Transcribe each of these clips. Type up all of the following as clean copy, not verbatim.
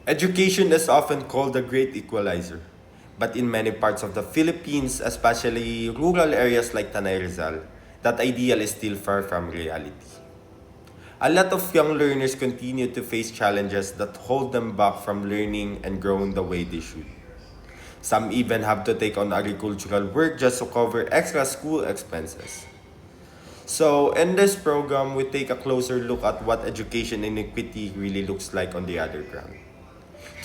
Education is often called the great equalizer, but in many parts of the Philippines, especially rural areas like Tanay Rizal, that ideal is still far from reality. A lot of young learners continue to face challenges that hold them back from learning and growing the way they should. Some even have to take on agricultural work just to cover extra school expenses. So, in this program, we take a closer look at what education inequity really looks like on the other ground.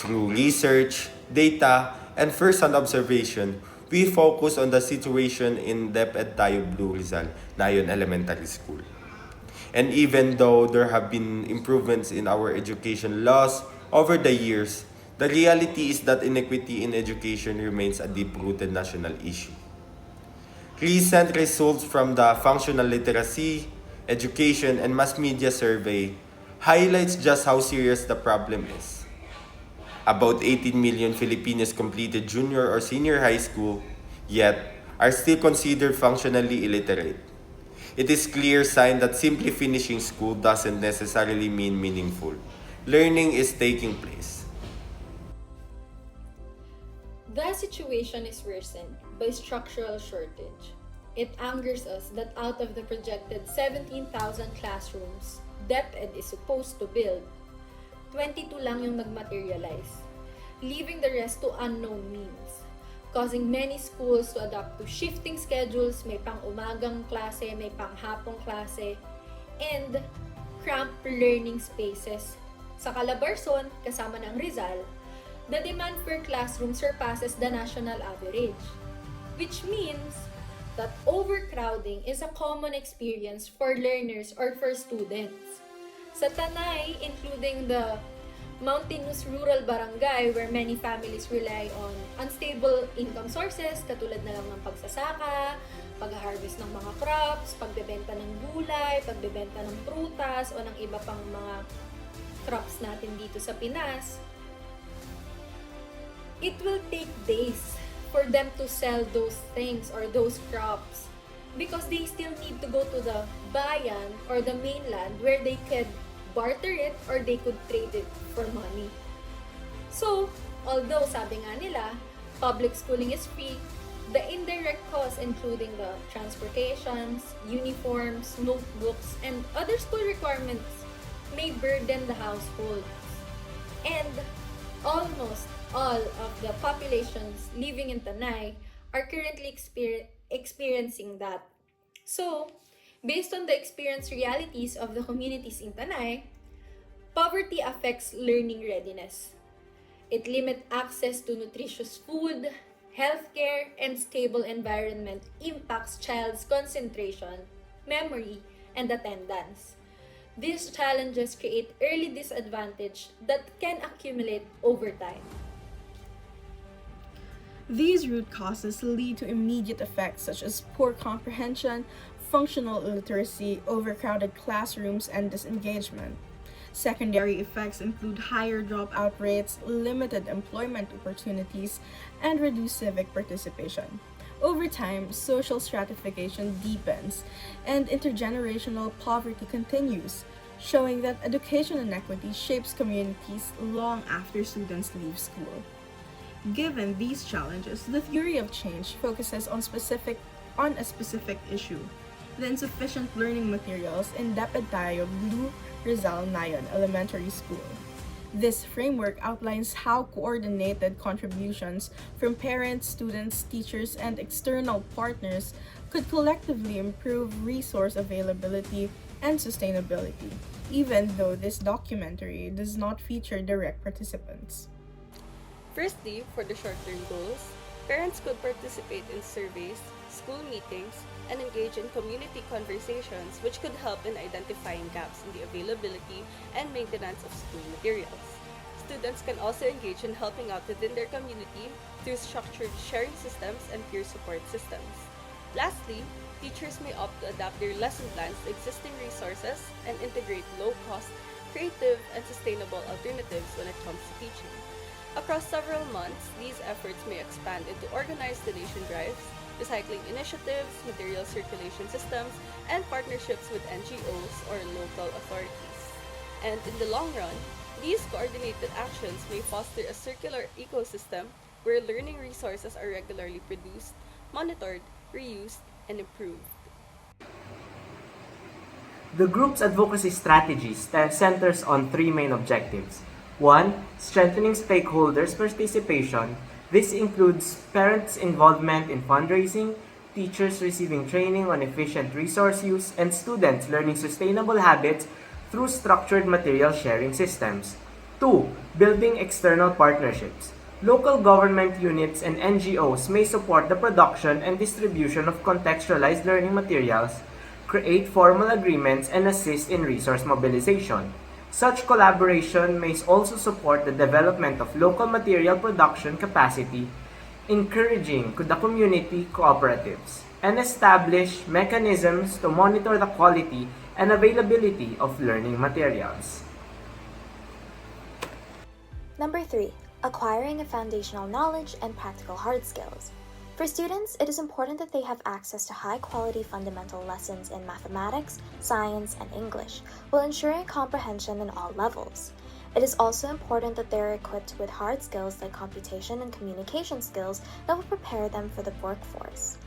Through research, data, and first-hand observation, we focus on the situation in DepEd Tayo Blue Rizal, Nayon Elementary School. And even though there have been improvements in our education laws over the years, the reality is that inequity in education remains a deep-rooted national issue. Recent results from the Functional Literacy, Education, and Mass Media Survey highlights just how serious the problem is. About 18 million Filipinos completed junior or senior high school, yet are still considered functionally illiterate. It is clear sign that simply finishing school doesn't necessarily mean meaningful. Learning is taking place. The situation is worsened by structural shortage. It angers us that out of the projected 17,000 classrooms DepEd is supposed to build, 22 lang yung nagmaterialize, leaving the rest to unknown means, causing many schools to adapt to shifting schedules, may pang-umagang klase, may pang-hapong klase, and cramped learning spaces. Sa Calabarzon, kasama ng Rizal, the demand for classrooms surpasses the national average, which means that overcrowding is a common experience for learners or for students. Sa Tanay, including the mountainous rural barangay where many families rely on unstable income sources katulad na lang ng pagsasaka, pag-harvest ng mga crops, pagbebenta ng gulay, pagbebenta ng prutas o ng iba pang mga crops natin dito sa Pinas, it will take days for them to sell those things or those crops because they still need to go to the bayan or the mainland where they could barter it or they could trade it for money. So, although sabi nga nila, public schooling is free, the indirect costs including the transportations, uniforms, notebooks, and other school requirements may burden the households. And almost all of the populations living in Tanay are currently experiencing that. So, based on the experience realities of the communities in Tanay, poverty affects learning readiness. It limits access to nutritious food, healthcare, and stable environment impacts child's concentration, memory, and attendance. These challenges create early disadvantage that can accumulate over time. These root causes lead to immediate effects such as poor comprehension, functional illiteracy, overcrowded classrooms, and disengagement. Secondary effects include higher dropout rates, limited employment opportunities, and reduced civic participation. Over time, social stratification deepens, and intergenerational poverty continues, showing that education inequity shapes communities long after students leave school. Given these challenges, the theory of change focuses on a specific issue: the insufficient learning materials in DepEd Tayo Blue Rizal Nayon Elementary School. This framework outlines how coordinated contributions from parents, students, teachers, and external partners could collectively improve resource availability and sustainability, even though this documentary does not feature direct participants. Firstly, for the short-term goals, parents could participate in surveys, school meetings, and engage in community conversations which could help in identifying gaps in the availability and maintenance of school materials. Students can also engage in helping out within their community through structured sharing systems and peer support systems. Lastly, teachers may opt to adapt their lesson plans to existing resources and integrate low-cost, creative, and sustainable alternatives when it comes to teaching. Across several months, these efforts may expand into organized donation drives, recycling initiatives, material circulation systems, and partnerships with NGOs or local authorities. And in the long run, These coordinated actions may foster a circular ecosystem where learning resources are regularly produced, monitored, reused, and improved. The group's advocacy strategy centers on three main objectives. One, strengthening stakeholders' participation. This includes parents' involvement in fundraising, teachers receiving training on efficient resource use, and students learning sustainable habits through structured material sharing systems. Two, building external partnerships. Local government units and NGOs may support the production and distribution of contextualized learning materials, create formal agreements, and assist in resource mobilization. Such collaboration may also support the development of local material production capacity, encouraging the community cooperatives, and establish mechanisms to monitor the quality and availability of learning materials. Number 3. Acquiring a foundational knowledge and practical hard skills. For students, it is important that they have access to high-quality fundamental lessons in mathematics, science, and English, while ensuring comprehension in all levels. It is also important that they are equipped with hard skills like computation and communication skills that will prepare them for the workforce.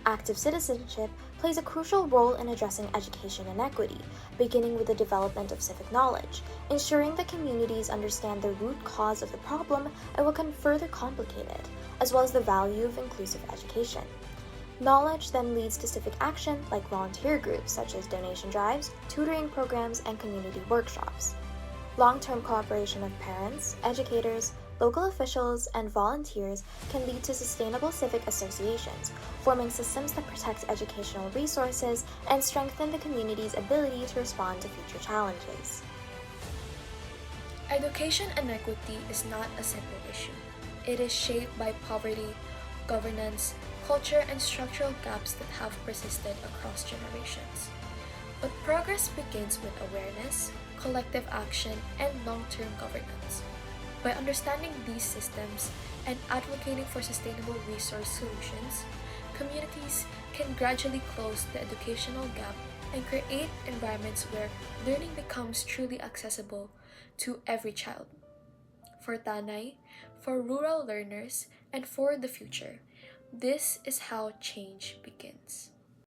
Active citizenship plays a crucial role in addressing education inequity, beginning with the development of civic knowledge, ensuring that communities understand the root cause of the problem and what can further complicate it, as well as the value of inclusive education. Knowledge then leads to civic action like volunteer groups such as donation drives, tutoring programs, and community workshops. Long-term cooperation of parents, educators, local officials, and volunteers can lead to sustainable civic associations, forming systems that protect educational resources and strengthen the community's ability to respond to future challenges. Education inequity is not a simple issue. It is shaped by poverty, governance, culture, and structural gaps that have persisted across generations. But progress begins with awareness, collective action, and long-term governance. By understanding these systems and advocating for sustainable resource solutions, communities can gradually close the educational gap and create environments where learning becomes truly accessible to every child. For Tanay, for rural learners, and for the future, this is how change begins.